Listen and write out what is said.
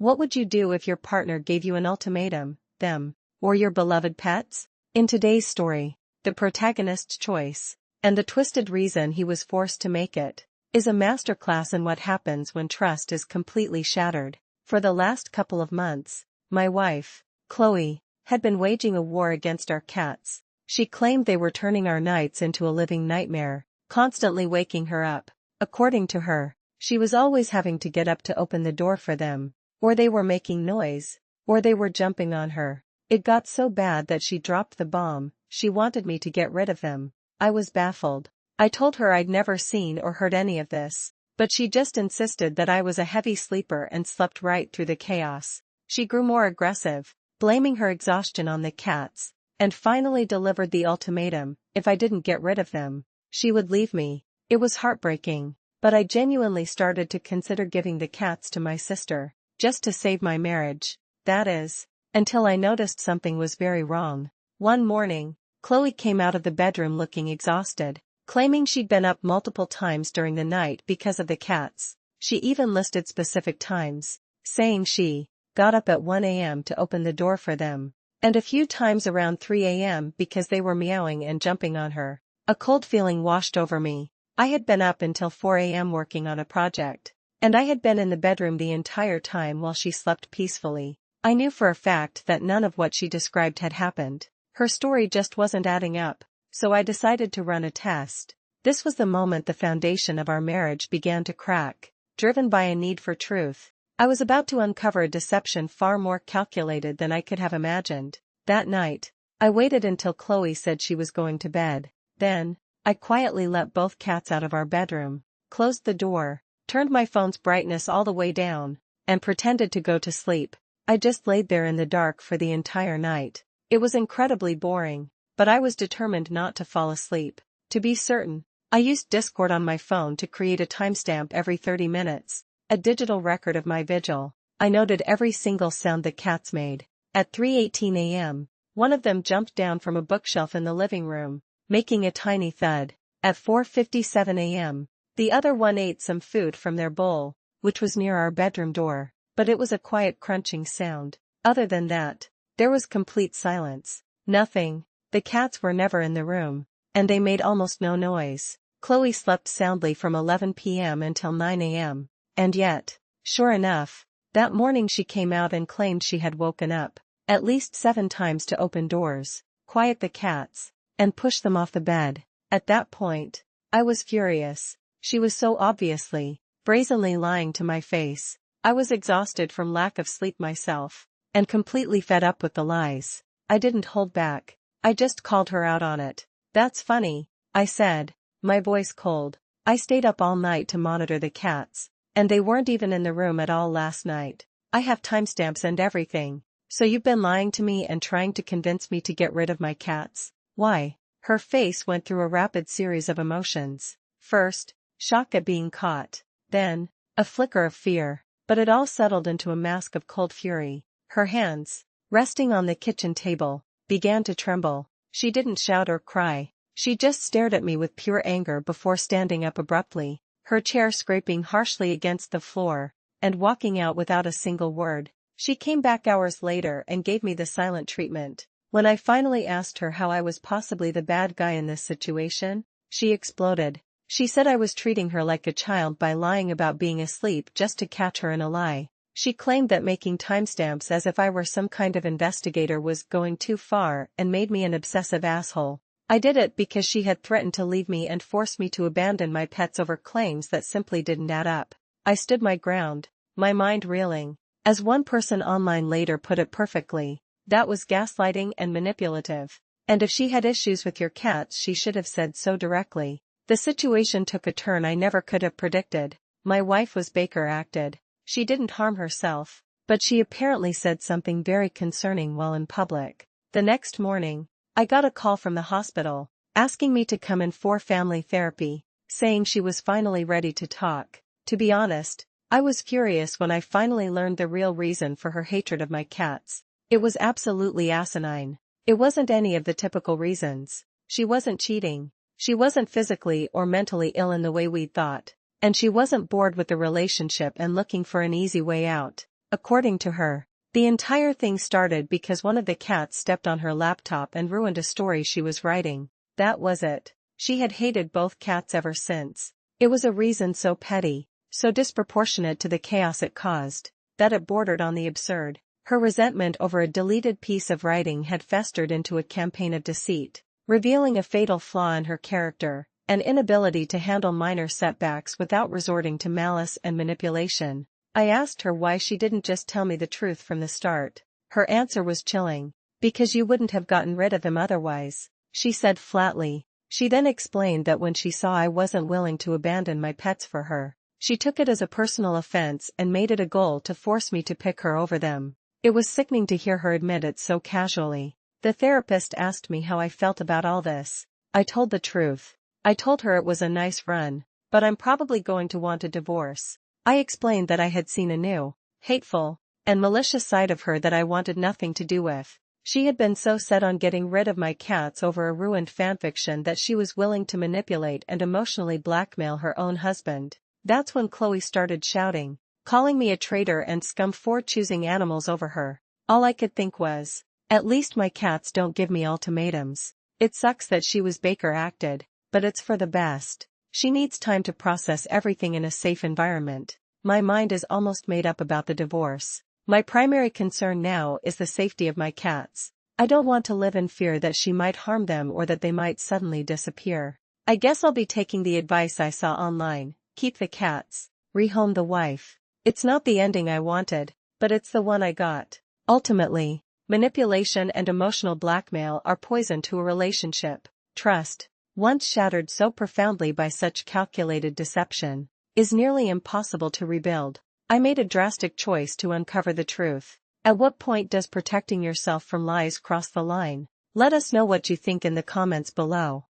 What would you do if your partner gave you an ultimatum, them, or your beloved pets? In today's story, the protagonist's choice, and the twisted reason he was forced to make it, is a masterclass in what happens when trust is completely shattered. For the last couple of months, my wife, Chloe, had been waging a war against our cats. She claimed they were turning our nights into a living nightmare, constantly waking her up. According to her, she was always having to get up to open the door for them, or they were making noise, or they were jumping on her. It got so bad that she dropped the bomb. She wanted me to get rid of them. I was baffled. I told her I'd never seen or heard any of this, but she just insisted that I was a heavy sleeper and slept right through the chaos. She grew more aggressive, blaming her exhaustion on the cats, and finally delivered the ultimatum: if I didn't get rid of them, she would leave me. It was heartbreaking, but I genuinely started to consider giving the cats to my sister, just to save my marriage. That is, until I noticed something was very wrong. One morning, Chloe came out of the bedroom looking exhausted, claiming she'd been up multiple times during the night because of the cats. She even listed specific times, saying she got up at 1 a.m. to open the door for them, and a few times around 3 a.m. because they were meowing and jumping on her. A cold feeling washed over me. I had been up until 4 a.m. working on a project, and I had been in the bedroom the entire time while she slept peacefully. I knew for a fact that none of what she described had happened. Her story just wasn't adding up, so I decided to run a test. This was the moment the foundation of our marriage began to crack. Driven by a need for truth, I was about to uncover a deception far more calculated than I could have imagined. That night, I waited until Chloe said she was going to bed. Then, I quietly let both cats out of our bedroom, closed the door, turned my phone's brightness all the way down, and pretended to go to sleep. I just laid there in the dark for the entire night. It was incredibly boring, but I was determined not to fall asleep. To be certain, I used Discord on my phone to create a timestamp every 30 minutes, a digital record of my vigil. I noted every single sound the cats made. At 3:18 a.m., one of them jumped down from a bookshelf in the living room, making a tiny thud. At 4:57 a.m., the other one ate some food from their bowl, which was near our bedroom door, but it was a quiet crunching sound. Other than that, there was complete silence. Nothing. The cats were never in the room, and they made almost no noise. Chloe slept soundly from 11 p.m. until 9 a.m., and yet, sure enough, that morning she came out and claimed she had woken up at least 7 times to open doors, quiet the cats, and push them off the bed. At that point, I was furious. She was so obviously, brazenly lying to my face. I was exhausted from lack of sleep myself, and completely fed up with the lies. I didn't hold back. I just called her out on it. "That's funny," I said, my voice cold. "I stayed up all night to monitor the cats, and they weren't even in the room at all last night. I have timestamps and everything. So you've been lying to me and trying to convince me to get rid of my cats? Why?" Her face went through a rapid series of emotions. First, shock at being caught. Then, a flicker of fear. But it all settled into a mask of cold fury. Her hands, resting on the kitchen table, began to tremble. She didn't shout or cry. She just stared at me with pure anger before standing up abruptly, her chair scraping harshly against the floor, and walking out without a single word. She came back hours later and gave me the silent treatment. When I finally asked her how I was possibly the bad guy in this situation, she exploded. She said I was treating her like a child by lying about being asleep just to catch her in a lie. She claimed that making timestamps as if I were some kind of investigator was going too far and made me an obsessive asshole. I did it because she had threatened to leave me and force me to abandon my pets over claims that simply didn't add up. I stood my ground, my mind reeling. As one person online later put it perfectly, that was gaslighting and manipulative. And if she had issues with your cats, she should have said so directly. The situation took a turn I never could have predicted. My wife was Baker acted. She didn't harm herself, but she apparently said something very concerning while in public. The next morning, I got a call from the hospital, asking me to come in for family therapy, saying she was finally ready to talk. To be honest, I was furious when I finally learned the real reason for her hatred of my cats. It was absolutely asinine. It wasn't any of the typical reasons. She wasn't cheating. She wasn't physically or mentally ill in the way we'd thought. And she wasn't bored with the relationship and looking for an easy way out. According to her, the entire thing started because one of the cats stepped on her laptop and ruined a story she was writing. That was it. She had hated both cats ever since. It was a reason so petty, so disproportionate to the chaos it caused, that it bordered on the absurd. Her resentment over a deleted piece of writing had festered into a campaign of deceit, revealing a fatal flaw in her character, an inability to handle minor setbacks without resorting to malice and manipulation. I asked her why she didn't just tell me the truth from the start. Her answer was chilling. Because you wouldn't have gotten rid of him otherwise, she said flatly. She then explained that when she saw I wasn't willing to abandon my pets for her, she took it as a personal offense and made it a goal to force me to pick her over them. It was sickening to hear her admit it so casually. The therapist asked me how I felt about all this. I told the truth. I told her it was a nice run, but I'm probably going to want a divorce. I explained that I had seen a new, hateful, and malicious side of her that I wanted nothing to do with. She had been so set on getting rid of my cats over a ruined fanfiction that she was willing to manipulate and emotionally blackmail her own husband. That's when Chloe started shouting, calling me a traitor and scum for choosing animals over her. All I could think was, at least my cats don't give me ultimatums. It sucks that she was Baker acted, but it's for the best. She needs time to process everything in a safe environment. My mind is almost made up about the divorce. My primary concern now is the safety of my cats. I don't want to live in fear that she might harm them or that they might suddenly disappear. I guess I'll be taking the advice I saw online, keep the cats, rehome the wife. It's not the ending I wanted, but it's the one I got. Ultimately, manipulation and emotional blackmail are poison to a relationship. Trust, once shattered so profoundly by such calculated deception, is nearly impossible to rebuild. I made a drastic choice to uncover the truth. At what point does protecting yourself from lies cross the line? Let us know what you think in the comments below.